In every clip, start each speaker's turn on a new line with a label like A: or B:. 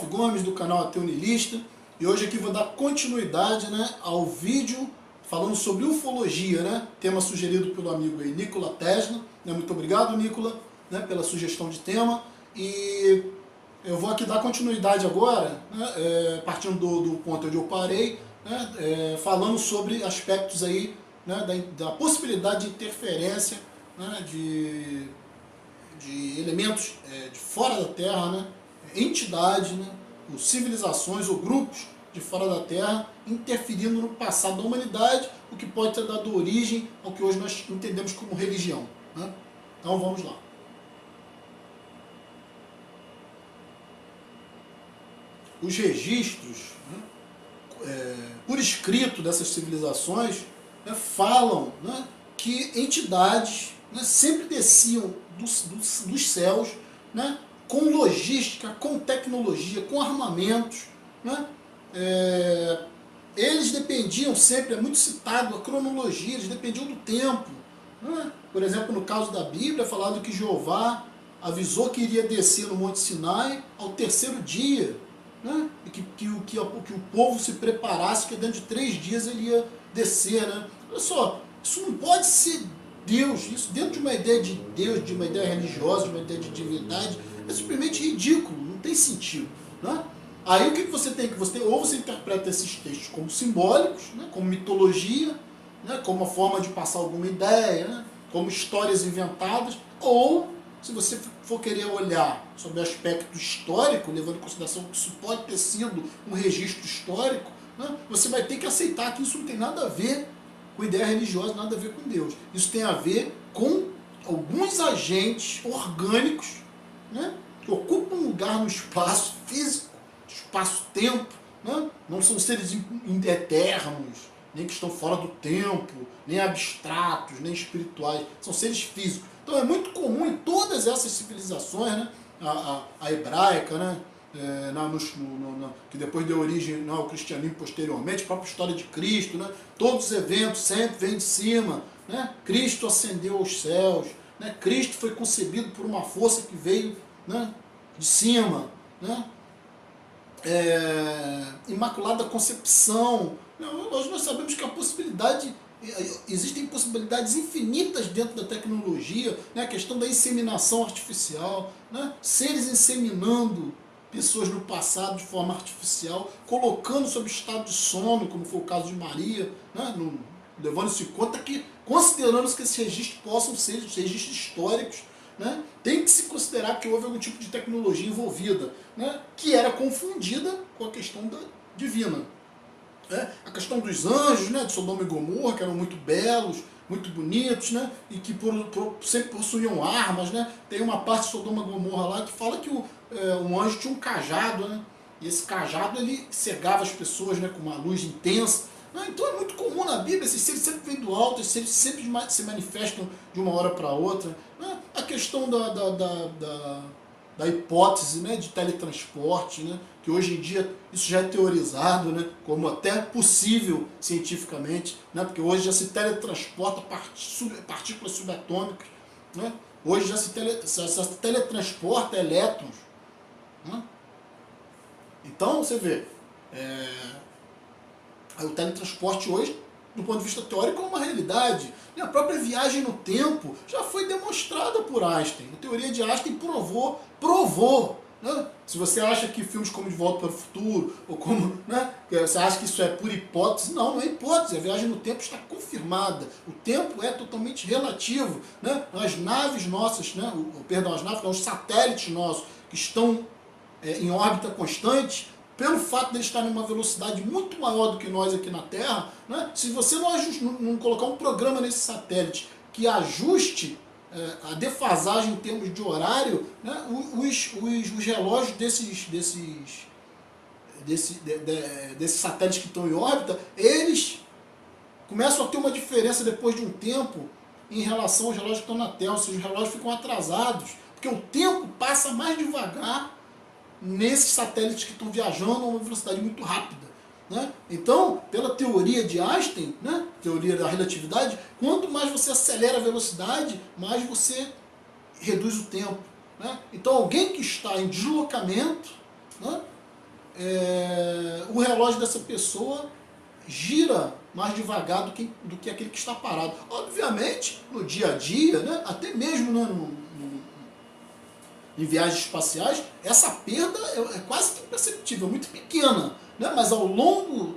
A: Gomes, do canal Ateu Niilista, e hoje aqui vou dar continuidade, né, ao vídeo falando sobre ufologia, né, tema sugerido pelo amigo aí, Nikola Tesla, né, muito obrigado, Nikola, né, pela sugestão de tema, e eu vou aqui dar continuidade agora, né, partindo do ponto onde eu parei, né, falando sobre aspectos aí, né, da possibilidade de interferência, né, de elementos de fora da Terra, né, entidades, né, ou civilizações ou grupos de fora da Terra interferindo no passado da humanidade, o que pode ter dado origem ao que hoje nós entendemos como religião, né? Então vamos lá. Os registros, né, por escrito dessas civilizações, né, falam, né, que entidades, né, sempre desciam dos céus, né, com logística, com tecnologia, com armamentos, né, eles dependiam sempre, é muito citado a cronologia, eles dependiam do tempo, né? Por exemplo, no caso da Bíblia é falado que Jeová avisou que iria descer no Monte Sinai ao terceiro dia, né? E que o povo se preparasse, que dentro de 3 dias ele ia descer, né? Olha só, isso não pode ser Deus, isso dentro de uma ideia de Deus, de uma ideia religiosa, de uma ideia de divindade, é simplesmente ridículo, não tem sentido, né? Aí o que você tem? Ou você interpreta esses textos como simbólicos, né, como mitologia, né, como uma forma de passar alguma ideia, né, como histórias inventadas, ou se você for querer olhar sobre o aspecto histórico, levando em consideração que isso pode ter sido um registro histórico, né, você vai ter que aceitar que isso não tem nada a ver com ideia religiosa, nada a ver com Deus. Isso tem a ver com alguns agentes orgânicos, né, que ocupam um lugar no espaço físico, espaço-tempo, né? Não são seres eternos, nem que estão fora do tempo, nem abstratos, nem espirituais, são seres físicos. Então é muito comum em todas essas civilizações, né? A hebraica, né? Que depois deu origem ao cristianismo posteriormente, a própria história de Cristo, né? Todos os eventos sempre vêm de cima, né? Cristo ascendeu aos céus, né? Cristo foi concebido por uma força que veio, né, de cima, né? Imaculada Concepção. Hoje nós sabemos que existem possibilidades infinitas dentro da tecnologia, né? A questão da inseminação artificial, né? Seres inseminando pessoas no passado de forma artificial, colocando sob estado de sono, como foi o caso de Maria, né? Levando-se em conta que, considerando que esses registros possam ser registros históricos, né, tem que se considerar que houve algum tipo de tecnologia envolvida, né, que era confundida com a questão divina. Né? A questão dos anjos, né, de Sodoma e Gomorra, que eram muito belos, muito bonitos, né, e que sempre possuíam armas. Né? Tem uma parte de Sodoma e Gomorra lá que fala que um anjo tinha um cajado, né, e esse cajado ele cegava as pessoas, né, com uma luz intensa. Então é muito comum na Bíblia, esses seres sempre vêm do alto, esses seres sempre se manifestam de uma hora para outra. Né? A questão da hipótese, né, de teletransporte, né, que hoje em dia isso já é teorizado, né, como até possível cientificamente, né, porque hoje já se teletransporta partículas subatômicas. Né? Hoje já se teletransporta elétrons. Né? Então você vê... O teletransporte hoje, do ponto de vista teórico, é uma realidade. E a própria viagem no tempo já foi demonstrada por Einstein. A teoria de Einstein provou. Né? Se você acha que filmes como De Volta para o Futuro, ou como, né, você acha que isso é por hipótese, não é hipótese. A viagem no tempo está confirmada. O tempo é totalmente relativo. Né? As naves nossas, né, as naves, os satélites nossos, que estão em órbita constante, pelo fato de eles estarem em uma velocidade muito maior do que nós aqui na Terra, né, se você não colocar um programa nesse satélite que ajuste a defasagem em termos de horário, né, os relógios desses satélites que estão em órbita, eles começam a ter uma diferença depois de um tempo em relação aos relógios que estão na Terra, ou seja, os relógios ficam atrasados, porque o tempo passa mais devagar nesses satélites que estão viajando a uma velocidade muito rápida. Né? Então, pela teoria de Einstein, né, teoria da relatividade, quanto mais você acelera a velocidade, mais você reduz o tempo. Né? Então, alguém que está em deslocamento, né, o relógio dessa pessoa gira mais devagar do que aquele que está parado. Obviamente, no dia a dia, né, até mesmo, né, em viagens espaciais, essa perda é quase que imperceptível, muito pequena, né, mas ao longo,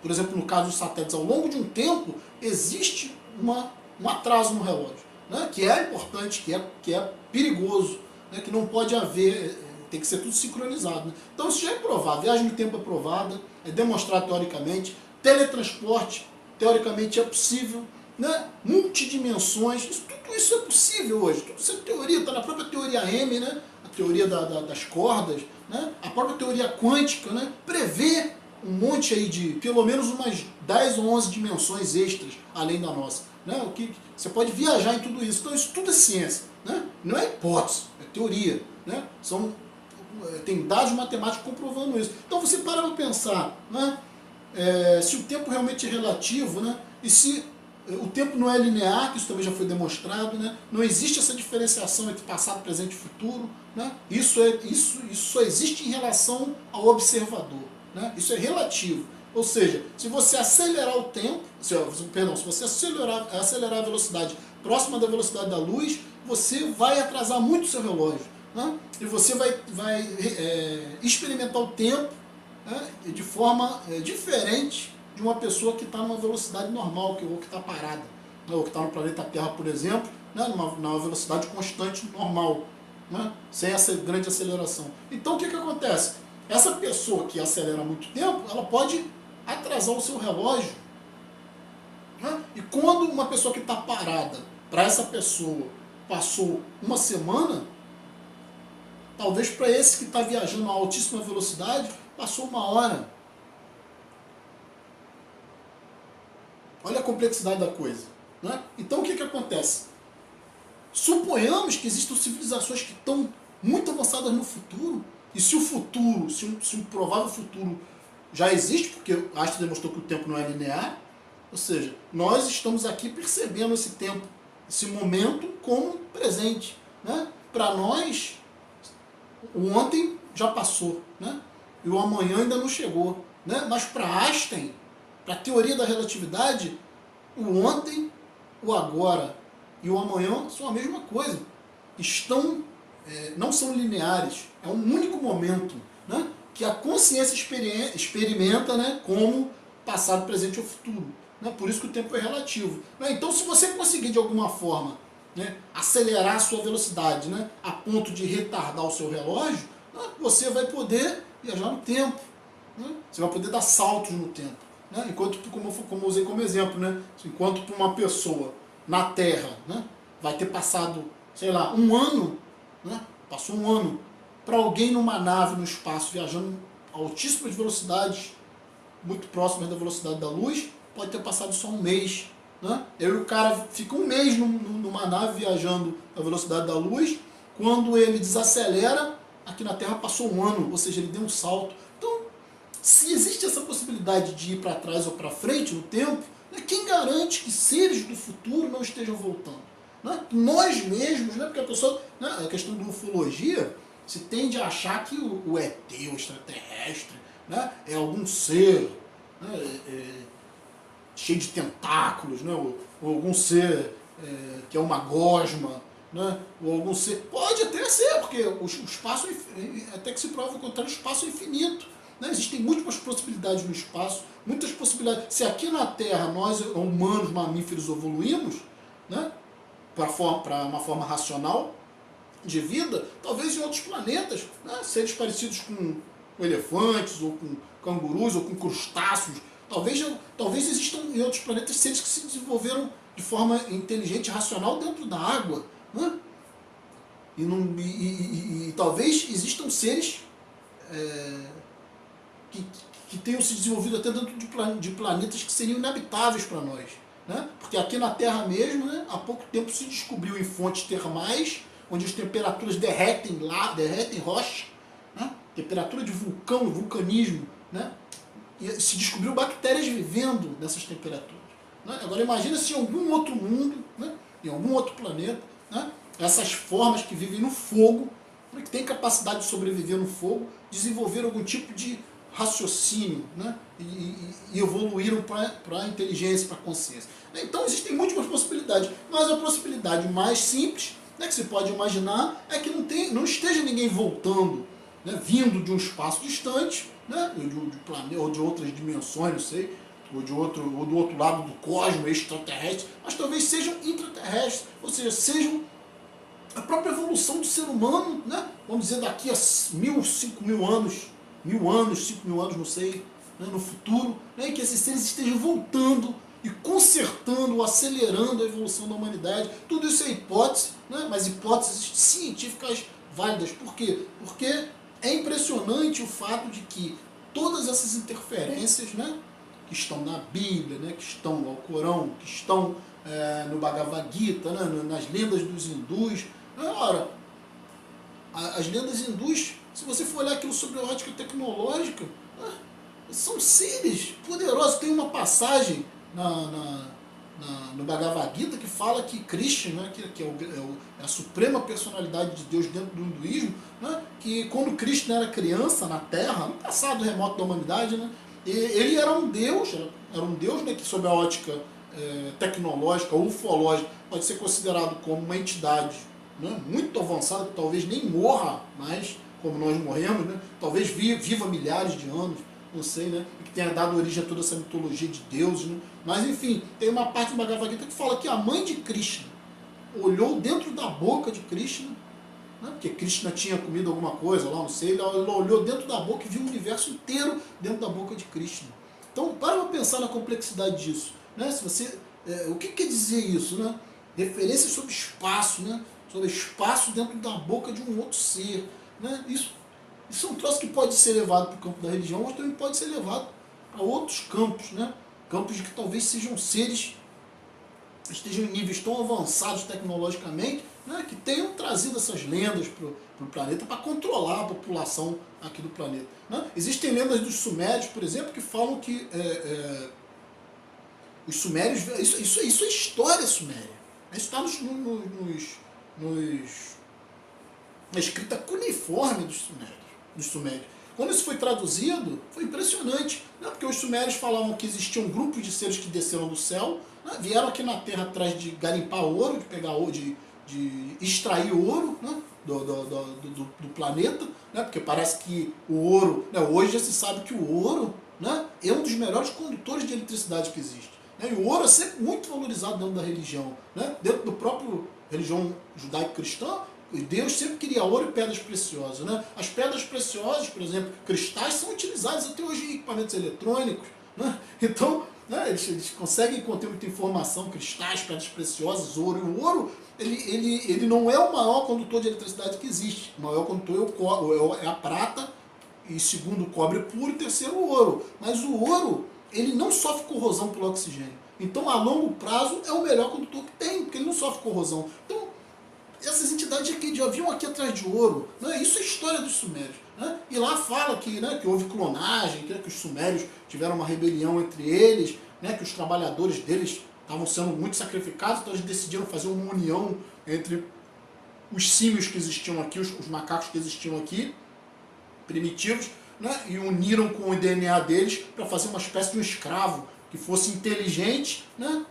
A: por exemplo, no caso dos satélites, ao longo de um tempo, existe um atraso no relógio, né, que é importante, que é perigoso, né, que não pode haver, tem que ser tudo sincronizado. Né? Então isso já é provado, viagem no tempo é provada, é demonstrado teoricamente, teletransporte, teoricamente é possível, né? Multidimensões, tudo isso é possível hoje, tudo isso é teoria, está na própria teoria M, né? A teoria das cordas, né? A própria teoria quântica, né? Prevê um monte aí de, pelo menos umas 10 ou 11 dimensões extras, além da nossa. Né? O que, você pode viajar em tudo isso, então isso tudo é ciência, né? Não é hipótese, é teoria, né? Tem dados matemáticos comprovando isso. Então você para para pensar, né? Se o tempo realmente é relativo, né? E se o tempo não é linear, que isso também já foi demonstrado, né? Não existe essa diferenciação entre passado, presente e futuro, né? Isso só existe em relação ao observador, né? Isso é relativo. Ou seja, se você acelerar o tempo, se você acelerar a velocidade próxima da velocidade da luz, você vai atrasar muito o seu relógio, né? E você vai experimentar o tempo, né, de forma diferente de uma pessoa que está numa velocidade normal, ou que está parada, né, ou que está no planeta Terra, por exemplo, né, numa velocidade constante normal, né, sem essa grande aceleração. Então o que acontece? Essa pessoa que acelera muito tempo, ela pode atrasar o seu relógio, né, e quando uma pessoa que está parada, para essa pessoa passou uma semana, talvez para esse que está viajando a altíssima velocidade, passou uma hora. Olha a complexidade da coisa. Né? Então o que acontece? Suponhamos que existam civilizações que estão muito avançadas no futuro, e se o futuro, se um provável futuro já existe, porque Einstein demonstrou que o tempo não é linear, ou seja, nós estamos aqui percebendo esse tempo, esse momento como presente. Né? Para nós, o ontem já passou, né? E o amanhã ainda não chegou. Né? Mas para Einstein, para a teoria da relatividade, o ontem, o agora e o amanhã são a mesma coisa. Não são lineares, é um único momento, né? Que a consciência experimenta, né? Como passado, presente ou futuro. Né? Por isso que o tempo é relativo. Né? Então, se você conseguir de alguma forma, né, acelerar a sua velocidade, né, a ponto de retardar o seu relógio, né, você vai poder viajar no tempo. Né? Você vai poder dar saltos no tempo. Né? Enquanto, como eu usei como exemplo, né, enquanto para uma pessoa na Terra, né, vai ter passado, sei lá, um ano, né, passou um ano, para alguém numa nave no espaço viajando a altíssimas velocidades, muito próximas da velocidade da luz, pode ter passado só um mês. Né? E o cara fica um mês numa nave viajando a velocidade da luz, quando ele desacelera, aqui na Terra passou um ano, ou seja, ele deu um salto. Então, se existe essa possibilidade de ir para trás ou para frente no tempo, né, quem garante que seres do futuro não estejam voltando? Né? Nós mesmos, né, porque a pessoa, né, a questão da ufologia, se tende a achar que o ET, o extraterrestre, né, é algum ser, né, cheio de tentáculos, né, ou algum ser que é uma gosma, né, ou algum ser... Pode até ser, porque o espaço, até que se prova o contrário, o espaço é infinito. Né? Existem múltiplas possibilidades no espaço, muitas possibilidades. Se aqui na Terra nós, humanos, mamíferos, evoluímos, né, para uma forma racional de vida, talvez em outros planetas, né, seres parecidos com elefantes, ou com cangurus, ou com crustáceos, talvez existam em outros planetas seres que se desenvolveram de forma inteligente e racional dentro da água. Né? E talvez existam seres que tenham se desenvolvido até dentro de planetas que seriam inabitáveis para nós. Né? Porque aqui na Terra mesmo, né, há pouco tempo se descobriu em fontes termais, onde as temperaturas derretem rocha, né? Temperatura de vulcão, vulcanismo, né? E se descobriu bactérias vivendo nessas temperaturas. Né? Agora imagina se em algum outro mundo, né, em algum outro planeta, né, essas formas que vivem no fogo que tem capacidade de sobreviver no fogo, desenvolveram algum tipo de raciocínio, né? E evoluíram para a inteligência, para a consciência. Então existem múltiplas possibilidades, mas a possibilidade mais simples, né, que se pode imaginar é que não esteja ninguém voltando, né, vindo de um espaço distante, né, de planeta, ou de outras dimensões, não sei, ou do outro lado do cosmos, extraterrestre, mas talvez sejam intraterrestres, ou seja, sejam a própria evolução do ser humano, né, vamos dizer, daqui a 1000, 5000 anos, 1000 anos, 5000 anos, não sei, né, no futuro, né, e que esses seres estejam voltando e consertando, acelerando a evolução da humanidade. Tudo isso é hipótese, né, mas hipóteses científicas válidas. Por quê? Porque é impressionante o fato de que todas essas interferências, né, que estão na Bíblia, né, que estão no Alcorão, que estão no Bhagavad Gita, né, nas lendas dos hindus. Ora, as lendas hindus, se você for olhar aquilo sobre a ótica tecnológica, são seres poderosos. Tem uma passagem no Bhagavad Gita que fala que Krishna, né, que é a suprema personalidade de Deus dentro do hinduísmo, né, que quando Krishna era criança na Terra, no passado remoto da humanidade, né, ele era um Deus, né, que sob a ótica tecnológica, ufológica, pode ser considerado como uma entidade, né, muito avançada, que talvez nem morra mais, como nós morremos, né, talvez viva milhares de anos, não sei, né, que tenha dado origem a toda essa mitologia de deuses, né, mas enfim, tem uma parte do Bhagavad Gita que fala que a mãe de Krishna olhou dentro da boca de Krishna, né, porque Krishna tinha comido alguma coisa lá, não sei, ela olhou dentro da boca e viu o universo inteiro dentro da boca de Krishna. Então, para pensar na complexidade disso, né, se você, o que quer dizer isso, né? Referências sobre espaço, né, sobre espaço dentro da boca de um outro ser, né? Isso é um troço que pode ser levado para o campo da religião, mas também pode ser levado a outros campos, né? Campos de que talvez sejam seres que estejam em níveis tão avançados tecnologicamente, né, que tenham trazido essas lendas para o planeta para controlar a população aqui do planeta. Né? Existem lendas dos sumérios, por exemplo, que falam que os sumérios... Isso é história suméria. Isso está na escrita cuneiforme dos sumérios. Quando isso foi traduzido, foi impressionante, né? Porque os sumérios falavam que existiam grupos de seres que desceram do céu, né? Vieram aqui na Terra atrás de garimpar ouro, de pegar ouro, de extrair ouro, né? do planeta, né? Porque parece que o ouro, né? Hoje já se sabe que o ouro, né, é um dos melhores condutores de eletricidade que existe. Né? E o ouro é sempre muito valorizado dentro da religião, né? Dentro do próprio religião judaico-cristã. E Deus sempre queria ouro e pedras preciosas. Né? As pedras preciosas, por exemplo, cristais, são utilizados até hoje em equipamentos eletrônicos. Né? Então, né, eles conseguem conter muita informação, cristais, pedras preciosas, ouro. E o ouro, ele não é o maior condutor de eletricidade que existe. O maior condutor é a prata, e segundo o cobre puro, e terceiro o ouro. Mas o ouro, ele não sofre corrosão pelo oxigênio. Então, a longo prazo, é o melhor condutor que tem, porque ele não sofre corrosão. Então, essas entidades aqui já vinham aqui atrás de ouro, né? Isso é história dos sumérios, né? E lá fala que, né, que houve clonagem, que os sumérios tiveram uma rebelião entre eles, né, que os trabalhadores deles estavam sendo muito sacrificados, então eles decidiram fazer uma união entre os símios que existiam aqui, os macacos que existiam aqui, primitivos, né, e uniram com o DNA deles para fazer uma espécie de um escravo que fosse inteligente, né,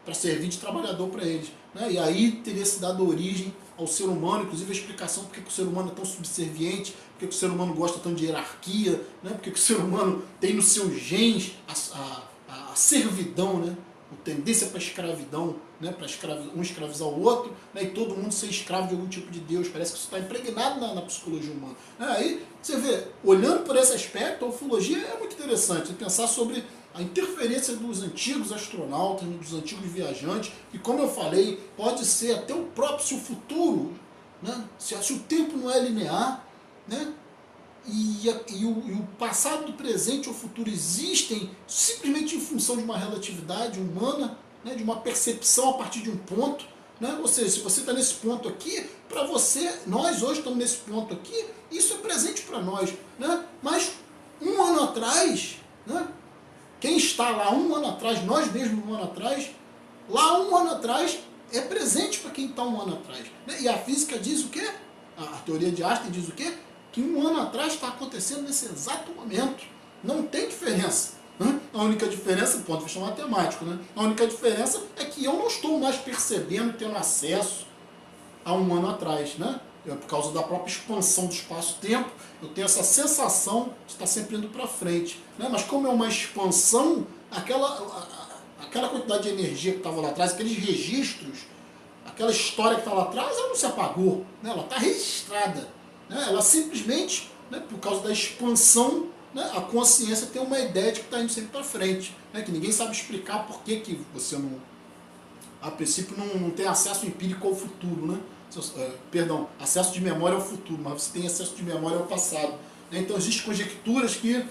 A: para servir de trabalhador para eles. Né? E aí teria se dado origem ao ser humano, inclusive a explicação por que o ser humano é tão subserviente, por que o ser humano gosta tanto de hierarquia, né? Por que o ser humano tem nos seus genes a servidão, né? A tendência para a escravidão, né? Para um escravizar o outro, né? E todo mundo ser escravo de algum tipo de Deus. Parece que isso está impregnado na psicologia humana. Aí você vê, olhando por esse aspecto, a ufologia é muito interessante, pensar sobre a interferência dos antigos astronautas, dos antigos viajantes, e como eu falei, pode ser até o próprio, se o futuro, né, se o tempo não é linear, né, e o passado, o presente e o futuro existem simplesmente em função de uma relatividade humana, né, de uma percepção a partir de um ponto, né, ou seja, se você está nesse ponto aqui, para você, nós hoje estamos nesse ponto aqui, isso é presente para nós, né, mas um ano atrás, né, quem está lá um ano atrás, nós mesmos um ano atrás, lá um ano atrás é presente para quem está um ano atrás. Né? E a física diz o quê? A teoria de Einstein diz o quê? Que 1 ano atrás está acontecendo nesse exato momento. Não tem diferença. Né? A única diferença, ponto de vista matemático, né? A única diferença é que eu não estou mais percebendo, tendo acesso a 1 ano atrás, né? Por causa da própria expansão do espaço-tempo, eu tenho essa sensação de estar sempre indo para frente. Né? Mas como é uma expansão, aquela quantidade de energia que estava lá atrás, aqueles registros, aquela história que está lá atrás, ela não se apagou, né? Ela está registrada. Né? Ela simplesmente, né, por causa da expansão, né, a consciência tem uma ideia de que está indo sempre para frente. Né? Que ninguém sabe explicar por que você não, a princípio, não tem acesso empírico ao futuro, né? Perdão, acesso de memória ao futuro, mas você tem acesso de memória ao passado. Né? Então existem conjecturas que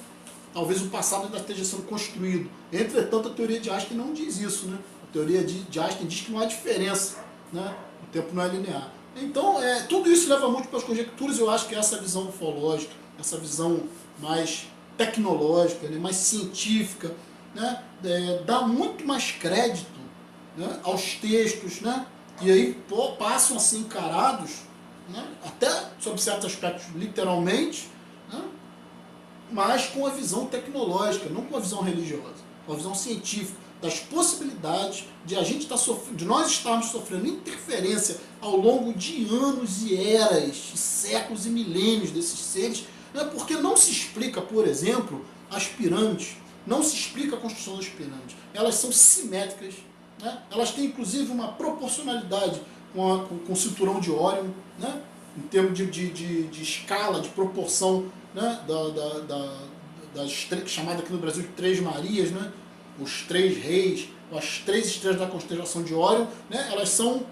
A: talvez o passado ainda esteja sendo construído. Entretanto, a teoria de Einstein não diz isso. Né? A teoria de Einstein diz que não há diferença. Né? O tempo não é linear. Então, tudo isso leva muito para as conjecturas. Eu acho que essa visão ufológica, essa visão mais tecnológica, né, mais científica, né, dá muito mais crédito, né, aos textos, né, e aí passam a ser encarados, né, até sob certos aspectos literalmente, né, mas com a visão tecnológica, não com a visão religiosa, com a visão científica, das possibilidades de a gente estar sofrendo, de nós estarmos sofrendo interferência ao longo de anos e eras, séculos e milênios desses seres, né, porque não se explica, por exemplo, as pirâmides, não se explica a construção das pirâmides, elas são simétricas. Né? Elas têm inclusive uma proporcionalidade com o cinturão de Órion, né? Em termos de escala, de proporção, né? Chamada aqui no Brasil de Três Marias, né? Os três reis, as 3 estrelas da constelação de Órion, né? Elas são,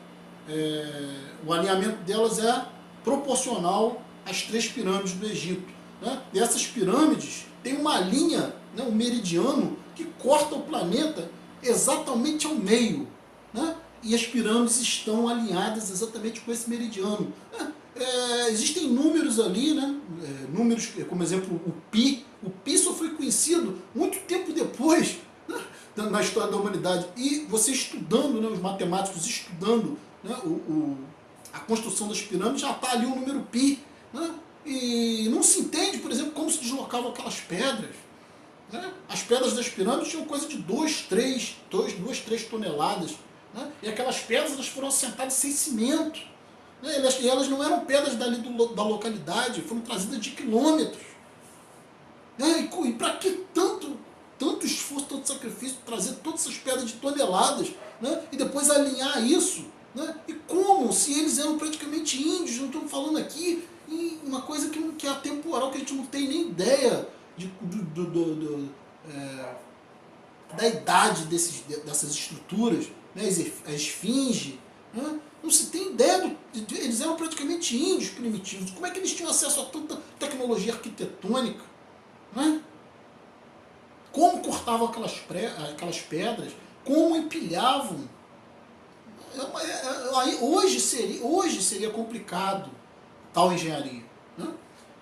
A: o alinhamento delas é proporcional às 3 pirâmides do Egito. Né? E essas pirâmides têm uma linha, né? Um meridiano que corta o planeta exatamente ao meio, né? E as pirâmides estão alinhadas exatamente com esse meridiano. Existem números ali, né? Números como exemplo o Pi. O Pi só foi conhecido muito tempo depois, né, na história da humanidade. E você estudando, né, os matemáticos estudando, né, a construção das pirâmides, já está ali o número Pi. Né? E não se entende, por exemplo, como se deslocavam aquelas pedras. Né? As pedras das pirâmides tinham coisa de 2, 3 toneladas. Né? E aquelas pedras elas foram assentadas sem cimento. Né? E elas não eram pedras dali da localidade, foram trazidas de quilômetros. Né? E para que tanto esforço, tanto sacrifício, trazer todas essas pedras de toneladas, né? E depois alinhar isso? Né? E como? Se eles eram praticamente índios, não estamos falando aqui em uma coisa que é atemporal, que a gente não tem nem ideia da idade dessas estruturas, né? A esfinge, né? Não se tem ideia, eles eram praticamente índios primitivos, como é que eles tinham acesso a tanta tecnologia arquitetônica? Né? Como cortavam aquelas pedras, como empilhavam. Hoje seria complicado tal engenharia. Né?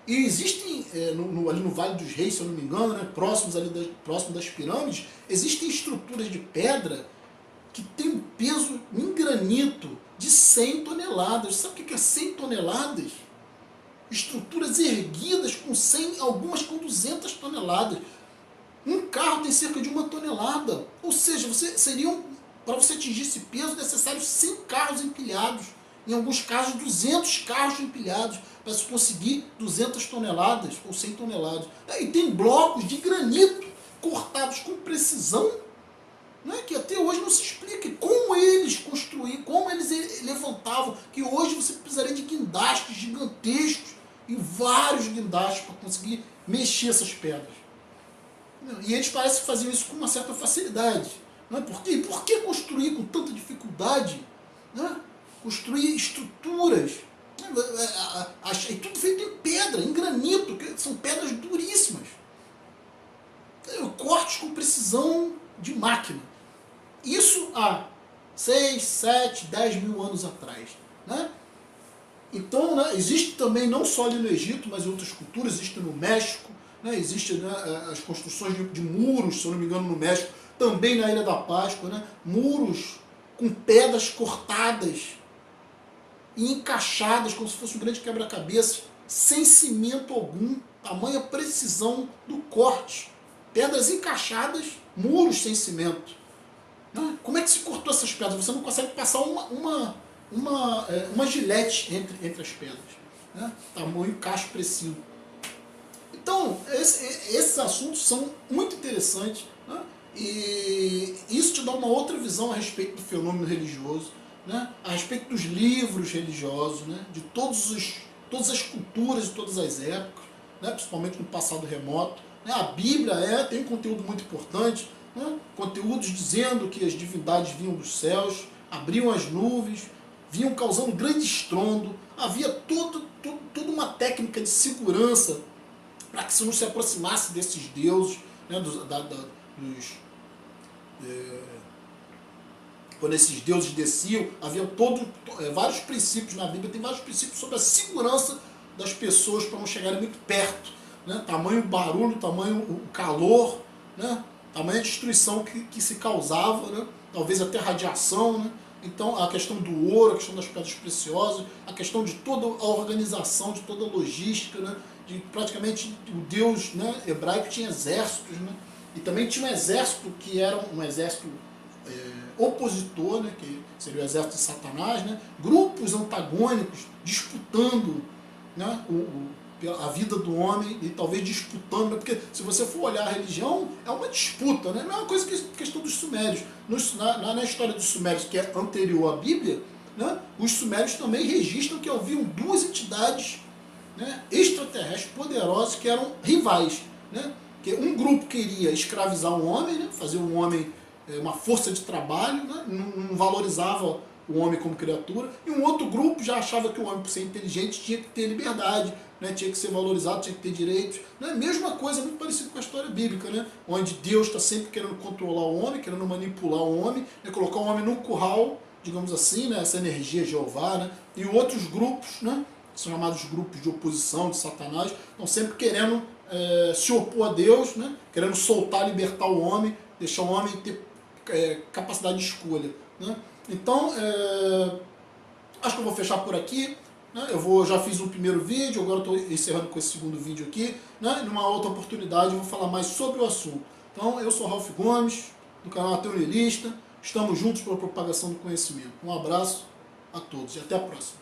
A: E existem, ali no Vale dos Reis, se eu não me engano, né, próximo das pirâmides, existem estruturas de pedra que têm um peso em granito de 100 toneladas. Sabe o que é 100 toneladas? Estruturas erguidas com 100, algumas com 200 toneladas. Um carro tem cerca de 1 tonelada. Ou seja, para você atingir esse peso, necessários 100 carros empilhados. Em alguns casos, 200 carros empilhados para se conseguir 200 toneladas ou 100 toneladas. E tem blocos de granito cortados com precisão, né, que até hoje não se explica como eles construíam, como eles levantavam, que hoje você precisaria de guindastes gigantescos e vários guindastes para conseguir mexer essas pedras. E eles parecem que faziam isso com uma certa facilidade. Né? Por que construir com tanta dificuldade? Né? Construir estruturas, e tudo feito em pedra, em granito, que são pedras duríssimas. Cortes com precisão de máquina. Isso há 6, 7, 10 mil anos atrás. Né? Então, né, existe também, não só ali no Egito, mas em outras culturas, existe no México, né, existe, né, as construções de muros, se eu não me engano, no México, também na Ilha da Páscoa, né, muros com pedras cortadas, e encaixadas como se fosse um grande quebra-cabeça, sem cimento algum, tamanha precisão do corte. Pedras encaixadas, muros sem cimento. Como é que se cortou essas pedras? Você não consegue passar uma gilete entre as pedras. Né? Tamanho encaixe preciso. Então, esses assuntos são muito interessantes, né? E isso te dá uma outra visão a respeito do fenômeno religioso, né? A respeito dos livros religiosos, né? De todas as culturas, de todas as épocas, né? Principalmente no passado remoto. Né? A Bíblia tem um conteúdo muito importante, né? Conteúdos dizendo que as divindades vinham dos céus, abriam as nuvens, vinham causando grande estrondo, havia toda uma técnica de segurança para que se não se aproximasse desses deuses, né, quando esses deuses desciam, havia vários princípios na Bíblia, tem vários princípios sobre a segurança das pessoas para não chegarem muito perto, né, tamanho barulho, tamanho o calor, né, tamanho a destruição que se causava, né, talvez até radiação, né. Então a questão do ouro, a questão das pedras preciosas, a questão de toda a organização, de toda a logística, né, de praticamente o Deus, né, hebraico tinha exércitos, né, e também tinha um exército que era um exército opositor, né, que seria o exército de Satanás, né, grupos antagônicos disputando, né, a vida do homem e talvez disputando, né, porque se você for olhar a religião, é uma disputa, né, não é uma coisa que questão dos sumérios. Na história dos sumérios, que é anterior à Bíblia, né, os sumérios também registram que haviam duas entidades, né, extraterrestres poderosos que eram rivais, né, que um grupo queria escravizar o homem, né, fazer o homem uma força de trabalho, né, não valorizava o homem como criatura, e um outro grupo já achava que o homem, por ser inteligente, tinha que ter liberdade, né, tinha que ser valorizado, tinha que ter direitos. Né, mesma coisa, muito parecido com a história bíblica, né, onde Deus está sempre querendo controlar o homem, querendo manipular o homem, né, colocar o homem num curral, digamos assim, né, essa energia Jeová, né, e outros grupos, né, que são chamados grupos de oposição, de Satanás, estão sempre querendo se opor a Deus, né, querendo soltar, libertar o homem, deixar o homem ter capacidade de escolha. Né. Então, acho que eu vou fechar por aqui. Né? Já fiz um primeiro vídeo, agora estou encerrando com esse segundo vídeo aqui. Né? Numa outra oportunidade eu vou falar mais sobre o assunto. Então, eu sou Ralph Gomes, do canal Ateu Niilista. Estamos juntos para a propagação do conhecimento. Um abraço a todos e até a próxima.